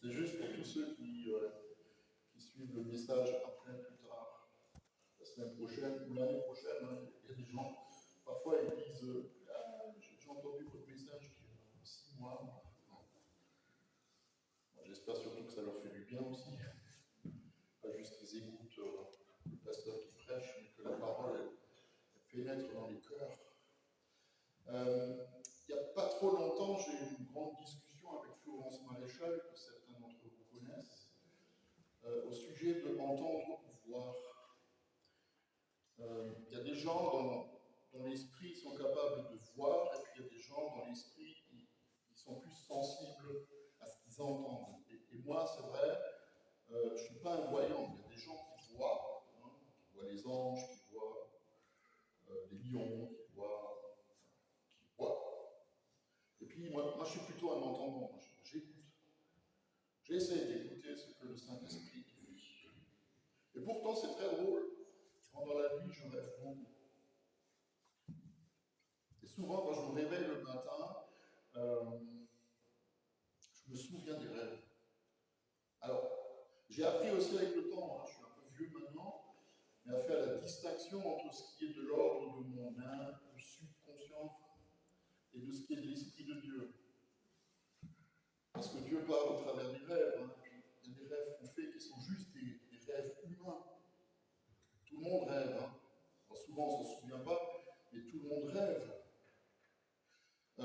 C'est juste pour tous ceux qui suivent le message après, plus tard, la semaine prochaine ou l'année prochaine. Hein, il y a des gens, parfois ils disent j'ai entendu votre message qui est 6 mois. Non. Moi, j'espère surtout que ça leur fait du bien aussi. Pas juste qu'ils écoutent le pasteur qui prêche, mais que la parole elle pénètre dans les cœurs. Il n'y a pas trop longtemps, j'ai eu une grande discussion avec Florence Maréchal, que certains d'entre vous connaissent, au sujet de entendre ou voir. Il y a des gens dont l'esprit sont capables de voir, et puis il y a des gens dont l'esprit qui sont plus sensibles à ce qu'ils entendent. Et moi, c'est vrai, je ne suis pas un voyant. Il y a des gens qui voient, hein, qui voient les anges, qui voient les lions, qui voient. Et puis, moi, je suis plutôt un entendant. J'écoute. J'essaie d'écouter ce que le Saint-Esprit dit. Et pourtant, c'est très drôle. Pendant la nuit, je rêve beaucoup. Et souvent, quand je me réveille le matin, je me souviens des rêves. Alors, j'ai appris aussi avec le temps, hein, je suis un peu vieux maintenant, mais à faire la distinction entre ce qui est de l'ordre de mon âme, du subconscient, et de ce qui est de l'Esprit de Dieu. Parce que Dieu parle au travers des rêves. Hein. Il y a des rêves qu'on fait qui sont juste des rêves humains. Tout le monde rêve. Hein. Alors souvent, on ne s'en souvient pas, mais tout le monde rêve. Il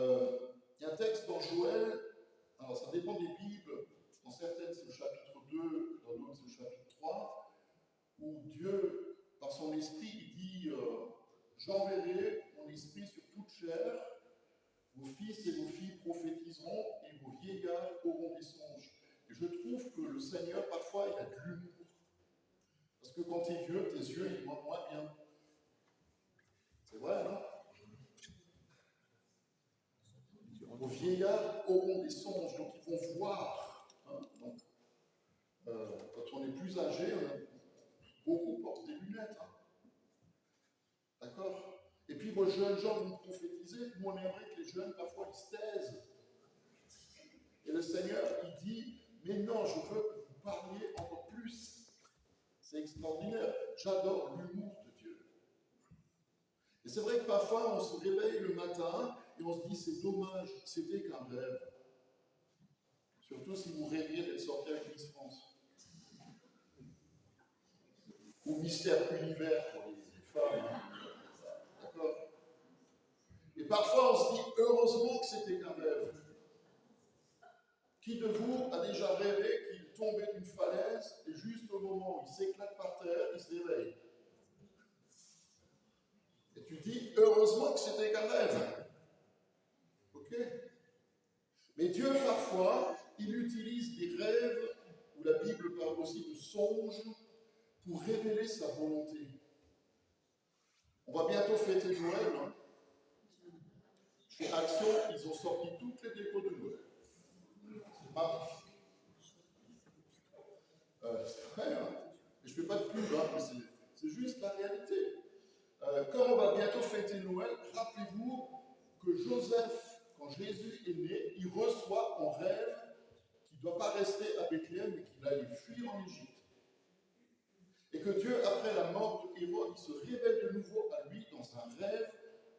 y a un texte dans Joël, alors ça dépend des Bibles, dans certaines c'est le chapitre 2, dans d'autres c'est le chapitre 3, où Dieu, par son esprit, il dit j'enverrai mon esprit sur toute chair, vos fils et vos filles prophétiseront et vos vieillards auront des songes. Et je trouve que le Seigneur, parfois, il a de l'humour. Parce que quand tu es vieux, tes yeux, ils voient moins bien. C'est vrai, non? Vos vieillards auront des songes, donc ils vont voir. Hein, donc, quand on est plus âgé, beaucoup portent des lunettes. Hein. D'accord? Et puis vos jeunes gens vont prophétiser. Nous, on aimerait que les jeunes, parfois, ils se taisent. Et le Seigneur, il dit, mais non, je veux que vous parliez encore plus. C'est extraordinaire. J'adore l'humour de Dieu. Et c'est vrai que parfois, on se réveille le matin et on se dit, c'est dommage, c'était qu'un rêve. Surtout si vous rêviez d'être sorti avec Miss France. Ou Mystère Univers pour les femmes. D'accord? Et parfois, on se dit, heureusement que c'était qu'un rêve. Qui de vous a déjà rêvé qu'il tombait d'une falaise et juste au moment où il s'éclate par terre, il se réveille? Et tu dis, heureusement que c'était qu'un rêve. Ok? Mais Dieu, parfois, il utilise des rêves, où la Bible parle aussi de songes, pour révéler sa volonté. On va bientôt fêter Noël. Hein? Chez Action, ils ont sorti toutes les décos de Noël. C'est magnifique. C'est vrai, hein? Et je ne fais pas de pub, hein, mais c'est juste la réalité. Comme on va bientôt fêter Noël, rappelez-vous que Joseph, quand Jésus est né, il reçoit en rêve qu'il ne doit pas rester à Bethléem, mais qu'il allait fuir en Égypte. Et que Dieu, après la mort de Hérode, il se révèle de nouveau à lui dans un rêve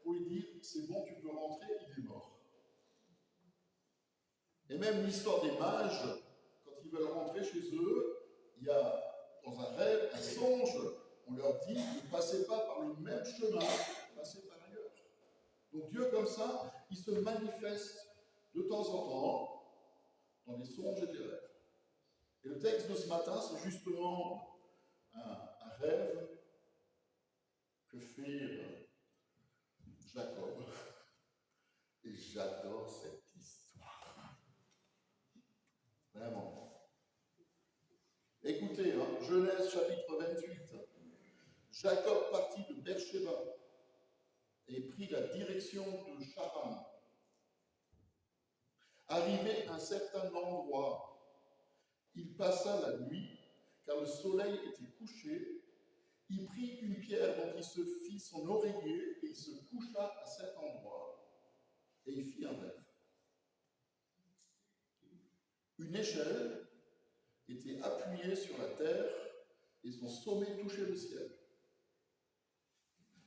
pour lui dire, c'est bon, tu peux rentrer, il est mort. Et même l'histoire des mages, quand ils veulent rentrer chez eux, il y a dans un rêve, un songe, on leur dit, ne passez pas par le même chemin, passez par ailleurs. Donc Dieu, comme ça, il se manifeste de temps en temps dans des songes et des rêves. Et le texte de ce matin, c'est justement un rêve que fait Jacob. Et j'adore cette histoire. Vraiment. Écoutez, hein, Genèse chapitre 28. Jacob partit de Beersheba et prit la direction de Charan. Arrivé à un certain endroit, il passa la nuit, car le soleil était couché. Il prit une pierre dont il se fit son oreiller et il se coucha à cet endroit. Et il fit un rêve. Une échelle était appuyé sur la terre et son sommet touchait le ciel.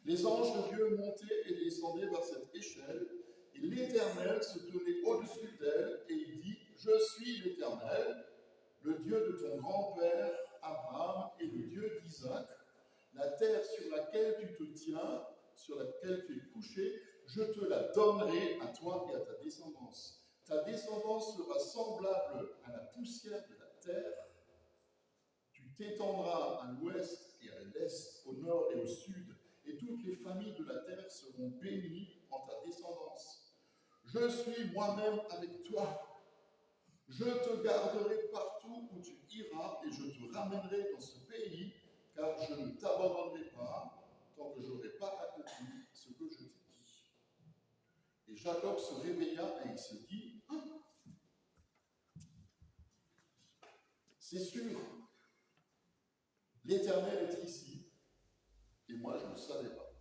Les anges de Dieu montaient et descendaient vers cette échelle, et l'Éternel se tenait au-dessus d'elle, et il dit, « Je suis l'Éternel, le Dieu de ton grand-père Abraham et le Dieu d'Isaac. La terre sur laquelle tu te tiens, sur laquelle tu es couché, je te la donnerai à toi et à ta descendance. Ta descendance sera semblable à la poussière de la terre. Tu t'étendras à l'ouest et à l'est, au nord et au sud, et toutes les familles de la terre seront bénies en ta descendance. Je suis moi-même avec toi. Je te garderai partout où tu iras et je te ramènerai dans ce pays, car je ne t'abandonnerai pas tant que je n'aurai pas accompli ce que je t'ai dit. » Et Jacob se réveilla et il se dit, « C'est sûr, l'Éternel est ici, et moi je ne le savais pas. »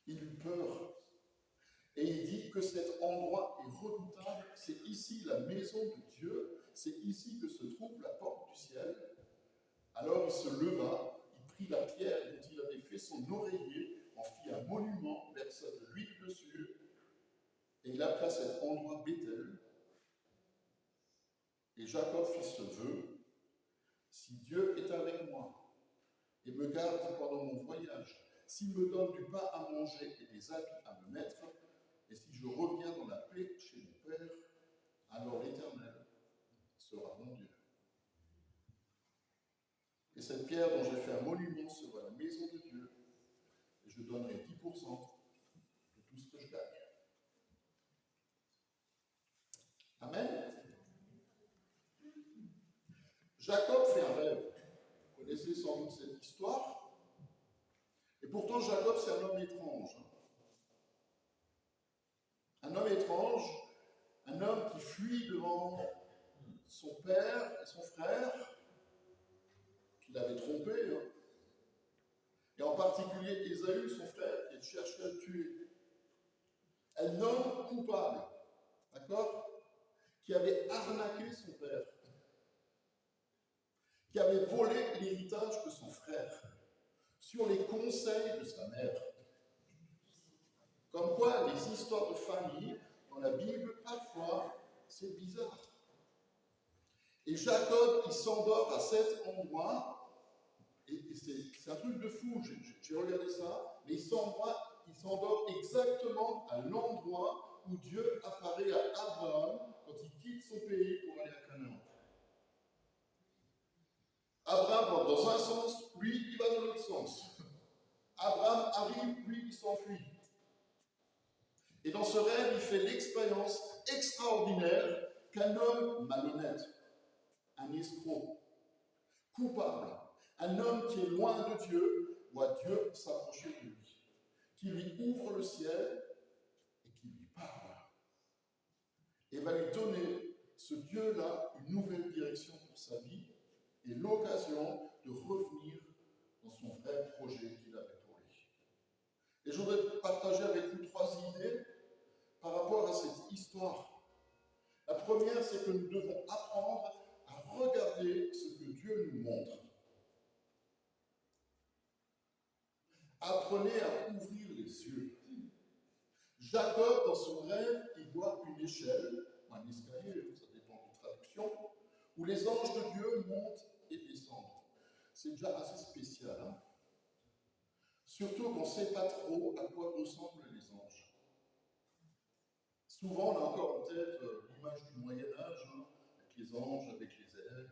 Il eut peur. Et il dit que cet endroit est redoutable, c'est ici la maison de Dieu, c'est ici que se trouve la porte du ciel. Alors il se leva, il prit la pierre dont il avait fait son oreiller, en fit un monument, versa de l'huile dessus, et il appela cet endroit Béthel. Et Jacob fit ce vœu, « Si Dieu est avec moi et me garde pendant mon voyage, s'il me donne du pain à manger et des habits à me mettre, et si je reviens dans la paix chez mon Père, alors l'Éternel sera mon Dieu. Et cette pierre dont j'ai fait un monument sera la maison de Dieu, et je donnerai 10% de tout ce que je gagne. » Amen. Jacob fait un rêve. Vous connaissez sans doute cette histoire. Et pourtant, Jacob, c'est un homme étrange. Un homme étrange, un homme qui fuit devant son père et son frère, qu'il avait trompé, et en particulier Ésaü, son frère, qui cherchait à le tuer. Un homme coupable, d'accord, qui avait arnaqué son père, qui avait volé l'héritage de son frère, sur les conseils de sa mère. Comme quoi, les histoires de famille, dans la Bible, parfois, c'est bizarre. Et Jacob, il s'endort à cet endroit, et c'est un truc de fou, j'ai regardé ça, mais il s'endort exactement à l'endroit où Dieu apparaît à Abraham quand il quitte son pays pour aller à Canaan. Abraham va dans un sens, lui, il va dans l'autre sens. Abraham arrive, lui, il s'enfuit. Et dans ce rêve, il fait l'expérience extraordinaire qu'un homme malhonnête, un escroc, coupable, un homme qui est loin de Dieu, voit Dieu s'approcher de lui, qui lui ouvre le ciel et qui lui parle. Et va lui donner, ce Dieu-là, une nouvelle direction pour sa vie et l'occasion de revenir dans son vrai projet qu'il avait pour lui. Et je voudrais partager avec vous 3 idées par rapport à cette histoire. La première, c'est que nous devons apprendre à regarder ce que Dieu nous montre. Apprenez à ouvrir les yeux. Jacob, dans son rêve, il voit une échelle, un escalier, ça dépend de la traduction, où les anges de Dieu montent et descendent. C'est déjà assez spécial, hein? Surtout qu'on ne sait pas trop à quoi ressemblent les anges. Souvent, on a encore en tête l'image du Moyen-Âge, hein, avec les anges, avec les ailes.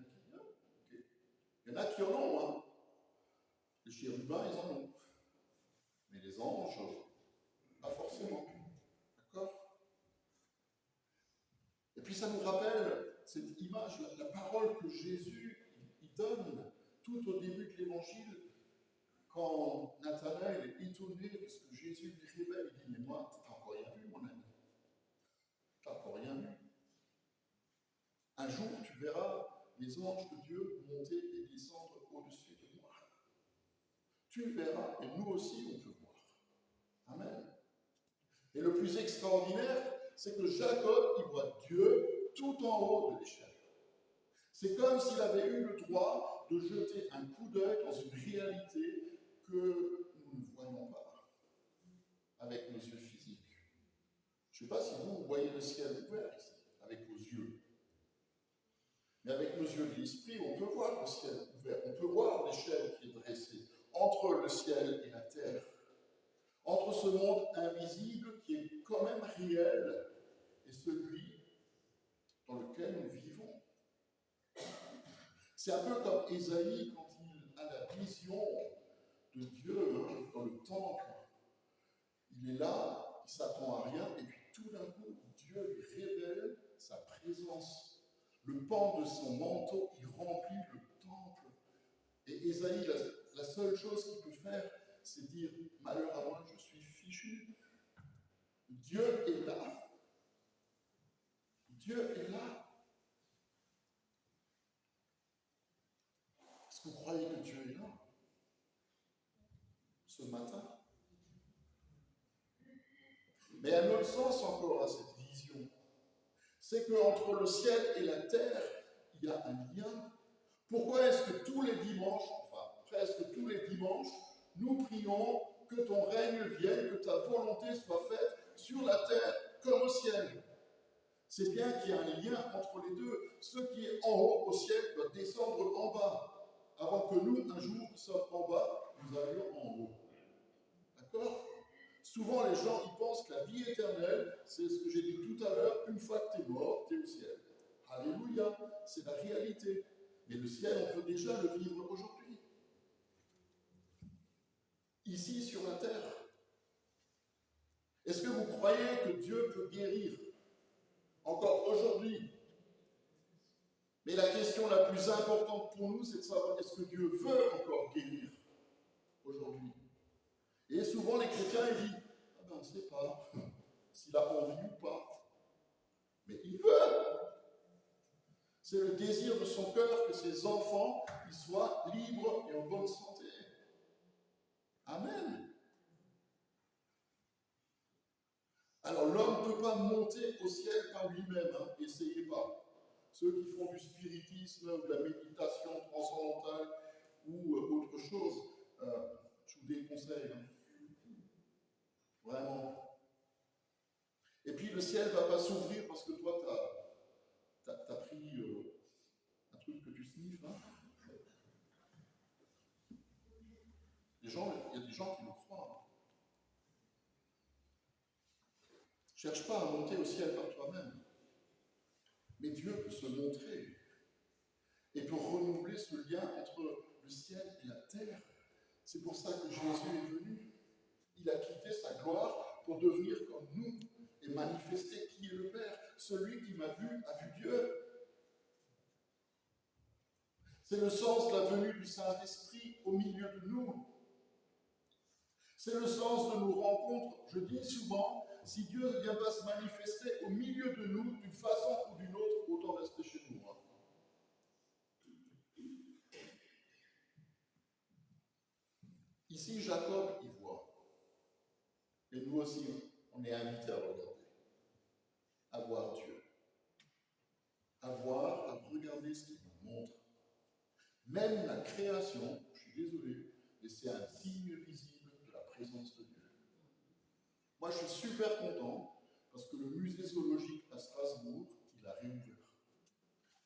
Okay. Il y en a qui en ont, hein. Les chérubins, ils en ont. Mais les anges, pas forcément. D'accord? Et puis ça nous rappelle cette image, la parole que Jésus il donne tout au début de l'évangile, quand Nathanaël est étonné parce que Jésus lui révèle, il dit, mais moi, tu n'as encore rien vu, mon ami. Tu n'as encore rien vu. Un jour, tu verras les anges de Dieu monter et descendre au-dessus de moi. Tu verras, et nous aussi, on peut voir. Amen. Et le plus extraordinaire, c'est que Jacob, il voit Dieu tout en haut de l'échelle. C'est comme s'il avait eu le droit de jeter un coup d'œil dans une réalité que nous ne voyons pas avec nos yeux physiques. Je ne sais pas si vous voyez le ciel ouvert ici, avec vos yeux. Mais avec nos yeux de l'esprit, on peut voir le ciel ouvert. On peut voir l'échelle qui est dressée entre le ciel et la terre. Entre ce monde invisible qui est quand même réel et celui dans lequel nous vivons. C'est un peu comme Ésaïe quand il a la vision de Dieu dans le temple. Il est là, il ne s'attend à rien, et puis tout d'un coup, Dieu lui révèle sa présence. Le pan de son manteau, il remplit le temple. Et Ésaïe, la seule chose qu'il peut faire, c'est dire « Malheur à moi, je suis fichu ». Dieu est là. Dieu est là. Est-ce que vous croyez que Dieu est là ce matin? Mais il y a un autre sens encore à cette vision. C'est qu'entre le ciel et la terre, il y a un lien. Pourquoi est-ce que tous les dimanches, enfin presque tous les dimanches, nous prions que ton règne vienne, que ta volonté soit faite sur la terre comme au ciel? C'est bien qu'il y a un lien entre les deux. Ce qui est en haut au ciel doit descendre en bas, avant que nous, un jour, nous sommes en bas, nous allions en haut. D'accord? Souvent, les gens ils pensent que la vie éternelle, c'est ce que j'ai dit tout à l'heure, une fois que tu es mort, tu es au ciel. Alléluia, c'est la réalité. Mais le ciel, on peut déjà le vivre aujourd'hui. Ici, sur la terre. Est-ce que vous croyez que Dieu peut guérir encore aujourd'hui? Mais la question la plus importante pour nous, c'est de savoir est-ce que Dieu veut encore guérir aujourd'hui? Et souvent, les chrétiens, ils disent « Ah ben, on ne sait pas s'il a envie ou pas. » Mais il veut. C'est le désir de son cœur que ses enfants ils soient libres et en bonne santé. Amen. Alors, l'homme ne peut pas monter au ciel par lui-même, essayez pas. Ceux qui font du spiritisme, ou de la méditation transcendantale ou autre chose, je vous déconseille. Vraiment. Et puis le ciel ne va pas s'ouvrir parce que toi, tu as pris un truc que tu sniffes. Il y a des gens qui le croient. Ne cherche pas à monter au ciel par toi-même. Mais Dieu peut se montrer et peut renouveler ce lien entre le ciel et la terre. C'est pour ça que Jésus est venu. Il a quitté sa gloire pour devenir comme nous et manifester qui est le Père. Celui qui m'a vu a vu Dieu. C'est le sens de la venue du Saint-Esprit au milieu de nous. C'est le sens de nos rencontres. Je dis souvent, si Dieu ne vient pas se manifester au milieu de nous, d'une façon ou d'une autre, autant rester chez nous. Ici, Jacob y voit. Et nous aussi, on est invités à regarder, à voir Dieu, à voir, à regarder ce qu'il nous montre. Même la création, je suis désolé, mais c'est un signe visible de la présence de Dieu. Moi, je suis super content parce que le musée zoologique à Strasbourg, il a réouvert.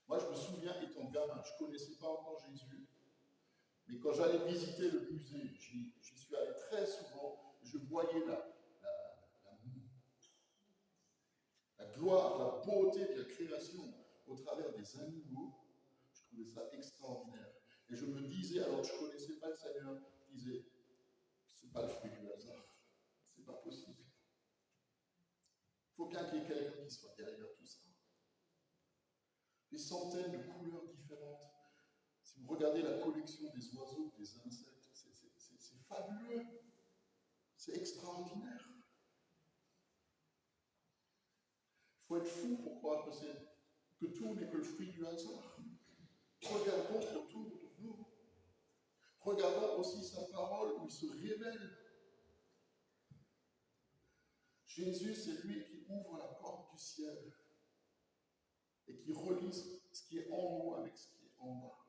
Moi, je me souviens, étant gamin, je ne connaissais pas encore Jésus, mais quand j'allais visiter le musée, j'y suis allé très souvent, je voyais la gloire, la beauté de la création au travers des animaux. Je trouvais ça extraordinaire. Et je me disais, alors que je ne connaissais pas le Seigneur, je disais, c'est pas le fruit du hasard. C'est pas possible. Il faut bien qu'il y ait quelqu'un qui soit derrière tout ça. Des centaines de couleurs différentes. Si vous regardez la collection des oiseaux, des insectes, c'est fabuleux. C'est extraordinaire. Il faut être fou pour croire que tout n'est que le fruit du hasard. Regardons autour de nous. Regardons aussi sa parole où il se révèle. Jésus, c'est lui qui ouvre la porte du ciel et qui relit ce qui est en haut avec ce qui est en bas.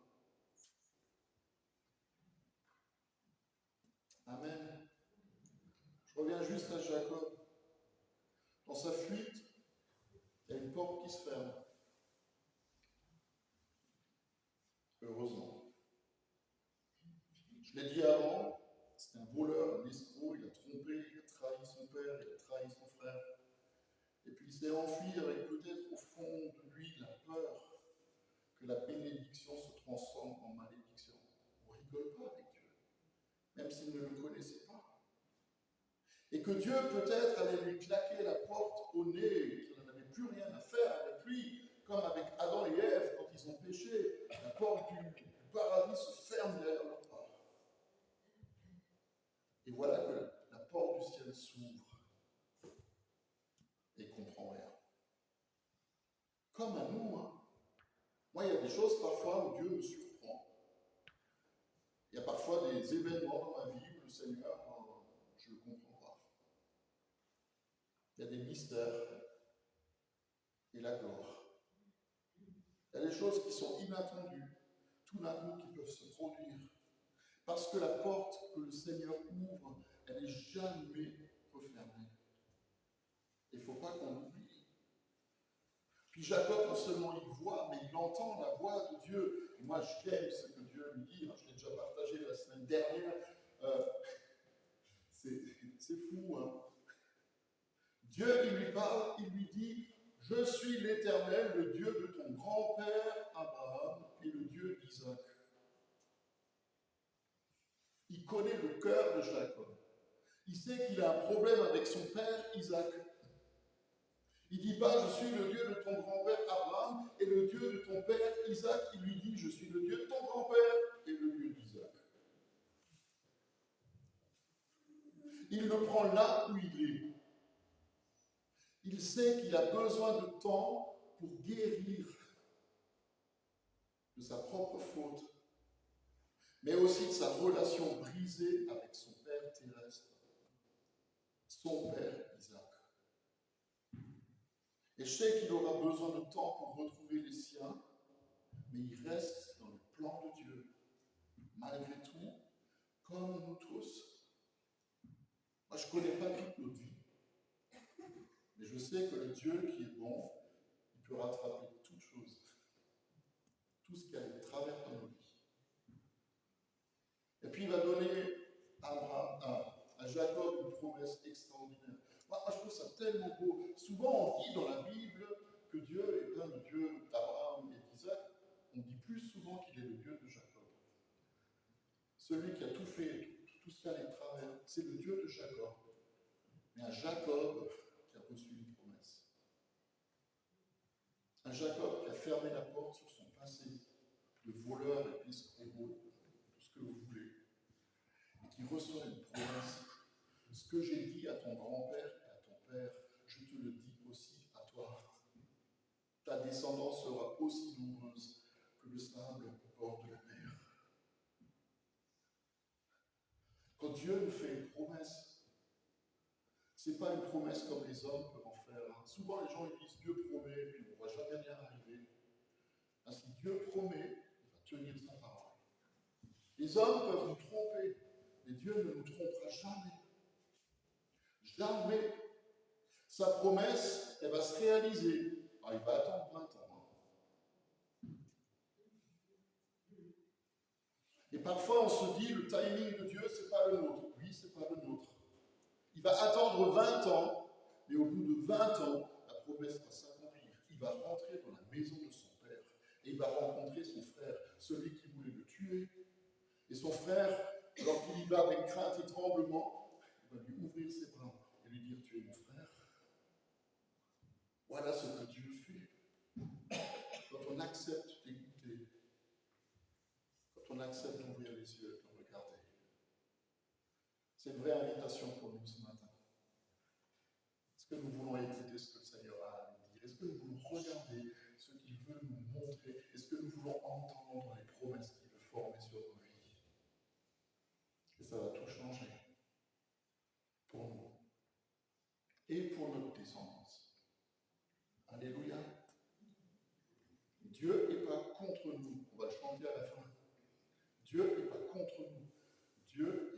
Amen. Je reviens juste à Jacob. Dans sa fuite, il y a une porte qui se ferme. Heureusement. Je l'ai dit avant, c'est un voleur, un escroc, il a trompé, il a trahi son père, il a trahi son frère. Et puis il s'est enfui avec peut-être au fond de lui la peur que la bénédiction se transforme en malédiction. On ne rigole pas avec Dieu, même s'il ne le connaissait pas. Et que Dieu peut-être allait lui claquer la porte au nez, qu'il n'en avait plus rien à faire avec lui, comme avec Adam et Ève quand ils ont péché. La porte du paradis se ferme derrière leur part. Et voilà que la porte du ciel s'ouvre et il ne comprend rien. Comme à nous, hein. Moi, il y a des choses parfois où Dieu me surprend. Il y a parfois des événements dans ma vie où le Seigneur, je ne le comprends pas. Il y a des mystères et la gloire. Il y a des choses qui sont inattendues, tout d'un coup qui peuvent se produire. Parce que la porte que le Seigneur ouvre, elle n'est jamais refermée. Il ne faut pas qu'on l'oublie. Puis Jacob, non seulement il voit, mais il entend la voix de Dieu. Et moi, j'aime ce que Dieu lui dit. Je l'ai déjà partagé la semaine dernière. C'est fou, hein. Dieu, il lui parle, il lui dit « Je suis l'Éternel, le Dieu de ton grand-père Abraham et le Dieu d'Isaac. » Il connaît le cœur de Jacob. Il sait qu'il a un problème avec son père Isaac. Il ne dit pas « Je suis le Dieu de ton grand-père Abraham et le Dieu de ton père Isaac. » Il lui dit « Je suis le Dieu de ton grand-père et le Dieu d'Isaac. » Il le prend là où il est. Il sait qu'il a besoin de temps pour guérir de sa propre faute, mais aussi de sa relation brisée avec son père terrestre, son père Isaac. Et je sais qu'il aura besoin de temps pour retrouver les siens, mais il reste dans le plan de Dieu, malgré tout, comme nous tous. Moi, je ne connais pas toute notre vie, mais je sais que le Dieu qui est bon, il peut rattraper toute chose, tout ce qui a des travers dans nos vies. Et puis il va donner à Jacob une promesse extraordinaire. Moi, je trouve ça tellement beau. Souvent, on dit dans la Bible que Dieu est un Dieu d'Abraham et d'Isaac. On dit plus souvent qu'il est le Dieu de Jacob. Celui qui a tout fait, tout ce qui a les travers, c'est le Dieu de Jacob. Mais un Jacob qui a reçu une promesse. Un Jacob qui a fermé la porte sur son passé de voleur et d'escroc, tout ce que vous voulez, et qui reçoit une promesse. Ce que j'ai dit à ton grand-père et à ton père, je te le dis aussi à toi. Ta descendance sera aussi nombreuse que le sable au bord de la mer. Quand Dieu nous fait une promesse, ce n'est pas une promesse comme les hommes peuvent en faire. Souvent les gens ils disent Dieu promet, et puis on ne va jamais rien arriver. Si Dieu promet, il va tenir sa parole. Les hommes peuvent nous tromper, mais Dieu ne nous trompera jamais. Jamais. Sa promesse, elle va se réaliser. Alors, il va attendre 20 ans. Et parfois, on se dit, le timing de Dieu, c'est pas le nôtre. Oui, c'est pas le nôtre. Il va attendre 20 ans, mais au bout de 20 ans, la promesse va s'accomplir. Il va rentrer dans la maison de son père. Et il va rencontrer son frère, celui qui voulait le tuer. Et son frère, lorsqu'il y va avec crainte et tremblement, il va lui ouvrir ses bras et lui dire, tu es mon frère. Voilà ce que Dieu fait. Quand on accepte d'écouter, quand on accepte d'ouvrir les yeux et de regarder. C'est une vraie invitation pour nous ce matin. Est-ce que nous voulons écouter ce que le Seigneur a à nous dire? Est-ce que nous voulons regarder ce qu'il veut nous montrer? Est-ce que nous voulons entendre les promesses qu'il veut former sur nos vies? Et ça va tout changer pour nous et pour notre descendance. Alléluia. Dieu n'est pas contre nous. On va le chanter à la fin. Dieu n'est pas contre nous. Dieu